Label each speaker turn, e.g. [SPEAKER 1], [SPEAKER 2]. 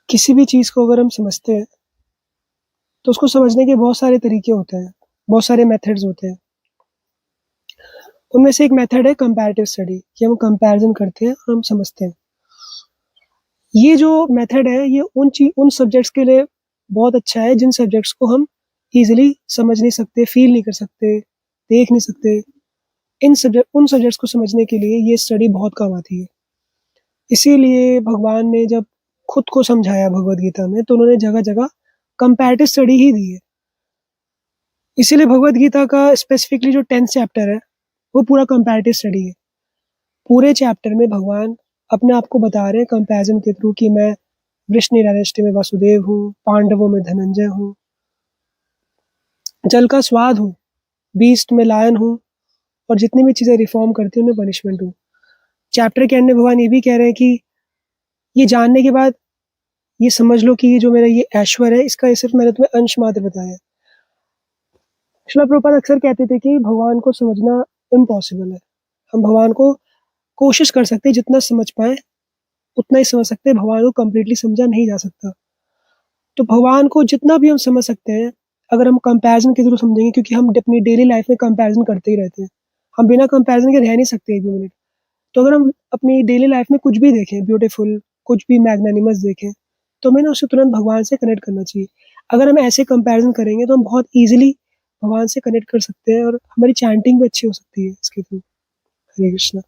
[SPEAKER 1] किसी भी चीज़ को अगर हम समझते हैं, तो उसको समझने के बहुत सारे तरीके होते हैं, बहुत सारे मेथड्स होते हैं। उनमें से एक मेथड है कंपैरेटिव स्टडी कि हम कंपैरिज़न करते हैं और हम समझते हैं। ये जो मेथड है ये उन सब्जेक्ट्स के लिए बहुत अच्छा है जिन सब्जेक्ट्स को हम ईज़िली समझ नहीं सकते, फ़ील नहीं कर सकते, देख नहीं सकते। उन सब्जेक्ट्स को समझने के लिए ये स्टडी बहुत काम आती है। इसीलिए भगवान ने जब खुद को समझाया भगवद गीता में, तो उन्होंने जगह-जगह कंपैरेटिव स्टडी ही दी है। इसीलिए भगवद गीता का स्पेसिफिकली जो 10th चैप्टर है, वो पूरा कंपैरेटिव स्टडी है। पूरे चैप्टर में भगवान अपने आप को बता रहे हैं कंपैरिज़न के थ्रू कि मैं वृष्णिरानष्टि में वासुदेव हूँ, पांडवों में धनंजय हूँ, जल का स्वाद हूँ, बीस्ट में लायन हूँ और जितनी भी चीज़ें रिफ़ॉर्म करती हैं उनमें पनिशमेंट हूँ। चैप्टर के एंड में भगवान ये भी कह रहे हैं कि ये जानने के बाद ये समझ लो कि ये जो मेरा ये ऐश्वर्य है, इसका ये सिर्फ़ मैंने तुम्हें अंश मात्र बताया है। श्रील प्रभुपाद अक्सर कहते थे कि भगवान को समझना इम्पॉसिबल है। हम भगवान को कोशिश कर सकते हैं जितना समझ पाएँ, उतना ही समझ सकते हैं, भगवान को कंप्लीटली समझा नहीं जा सकता। तो भगवान को जितना भी हम समझ सकते हैं, अगर हम कंपैरिज़न के थ्रू समझेंगे क्योंकि हम अपनी डेली लाइफ़ में कंपैरिज़न करते ही रहते हैं। हम बिना कंपैरिज़न के रह नहीं सकते 1 भी मिनट। तो अगर हम अपनी डेली लाइफ़ में कुछ भी देखें ब्यूटीफुल, कुछ भी मैग्नानिमस देखें, तो हमें ना उससे तुरंत भगवान से कनेक्ट करना चाहिए। अगर हम ऐसे कंपैरिज़न करेंगे तो हम बहुत ईज़िली भगवान से कनेक्ट कर सकते हैं और हमारी चैंटिंग भी अच्छी हो सकती है इसके थ्रू। हरे कृष्णा।